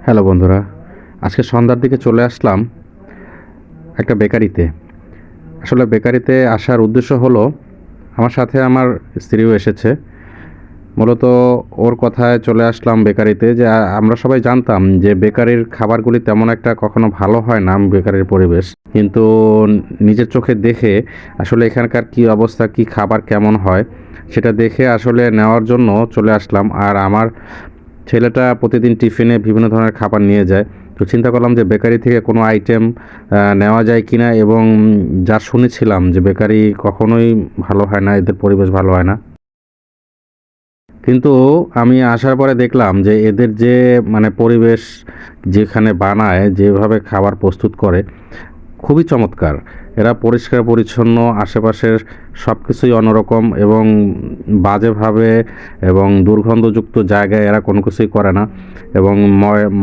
Hello বন্ধুরা, আজকে সন্ধ্যার দিকে চলে আসলাম একটা বেকারিতে। আসলে বেকারিতে আসার উদ্দেশ্য হলো, আমার সাথে আমার স্ত্রীও এসেছে। মূলত ওর কথায় চলে আসলাম বেকারিতে, যে আমরা সবাই জানতাম যে বেকারির খাবারগুলি তেমন একটা কখনো ভালো হয় না, বেকারির পরিবেশ। কিন্তু নিজের চোখে দেখে আসলে এখানকার কি অবস্থা, কি খাবার কেমন হয় সেটা দেখে আসলে নেওয়ার জন্য চলে আসলাম। আর আমার ছেলেটা প্রতিদিন টিফিনে বিভিন্ন ধরনের খাবার নিয়ে যায়। তো চিন্তা করলাম যে বেকারি থেকে কোনো আইটেম নেওয়া যায় কিনা, এবং যা শুনেছিলাম যে বেকারি কখনোই ভালো হয় না, এদের পরিবেশ ভালো হয় না। কিন্তু আমি আসার পরে দেখলাম যে এদের যে পরিবেশ, যেখানে বানায়, যেভাবে খাবার প্রস্তুত করে, খুবই চমৎকার। এরা পরিষ্কার পরিচ্ছন্ন, আশেপাশের সব কিছুই অন্যরকম, এবং বাজেভাবে এবং দুর্গন্ধযুক্ত জায়গায় এরা কোনো কিছুই করে না। এবং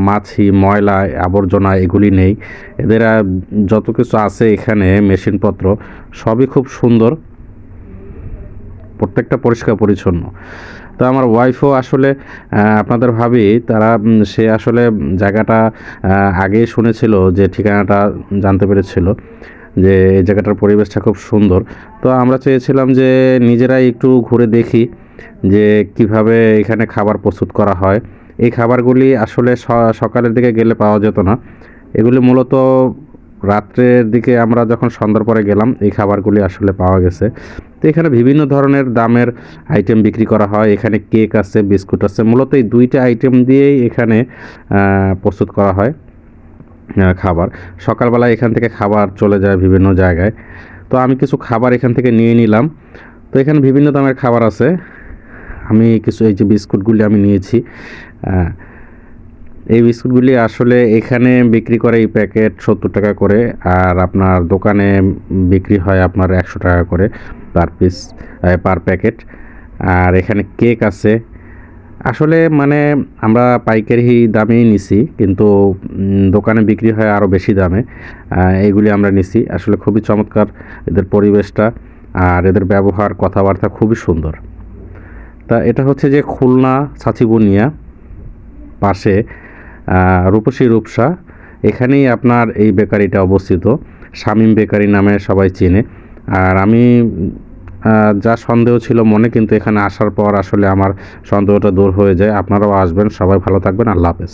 মাছি, ময়লা, আবর্জনা এগুলি নেই। এদের যত কিছু আছে এখানে মেশিনপত্র, সবই খুব সুন্দর, প্রত্যেকটা পরিষ্কার পরিচ্ছন্ন। তো আমার ওয়াইফও আসলে আপনাদের ভাবি, তারা সে আসলে জায়গাটা আগেই শুনেছিল, যে ঠিকানাটা জানতে পেরেছিল যে এই জায়গাটার পরিবেশটা খুব সুন্দর। তো আমরা চেয়েছিলাম যে নিজেরাই একটু ঘুরে দেখি যে কিভাবে এখানে খাবার প্রস্তুত করা হয়। এই খাবারগুলি আসলে সকালের দিকে গেলে পাওয়া যেত না। এগুলি মূলত রাত্রের দিকে, আমরা যখন সন্ধ্যার পরে গেলাম, এই খাবারগুলি আসলে পাওয়া গেছে। তো এখানে বিভিন্ন ধরনের দামের আইটেম বিক্রি করা হয়। এখানে কেক আছে, বিস্কুট আছে। মূলত এই দুইটা আইটেম দিয়েই এখানে প্রস্তুত করা হয় খাবার। সকালবেলা এখান থেকে খাবার চলে যায় বিভিন্ন জায়গায়। তো আমি কিছু খাবার এখান থেকে নিয়ে নিলাম। তো এখানে বিভিন্ন দামের খাবার আছে। আমি কিছু, এই যে বিস্কুটগুলি আমি নিয়েছি, এই বিস্কুটগুলি আসলে এখানে বিক্রি করে এই প্যাকেট 70 টাকা করে, আর আপনার দোকানে বিক্রি হয় আপনার 100 টাকা করে পার পিস, পার প্যাকেট। আর এখানে কেক আছে। আসলে আমরা পাইকারি দামেই নিছি, কিন্তু দোকানে বিক্রি হয় আরও বেশি দামে। এইগুলি আমরা নিছি। আসলে খুবই চমৎকার এদের পরিবেশটা, আর এদের ব্যবহার, কথাবার্তা খুবই সুন্দর। তা এটা হচ্ছে যে খুলনা ছাচিবুনিয়া পাশে রূপসী রূপসা, এখানেই আপনার এই বেকারিটা অবস্থিত। শামীম বেকারি নামে সবাই চেনে। আর আমি যা সন্দেহ ছিল মনে, কিন্তু এখানে আসার পর আসলে আমার সন্দেহটা দূর হয়ে যায়। আপনারাও আসবেন, সবাই ভালো থাকবেন। আল্লাহ হাফেজ।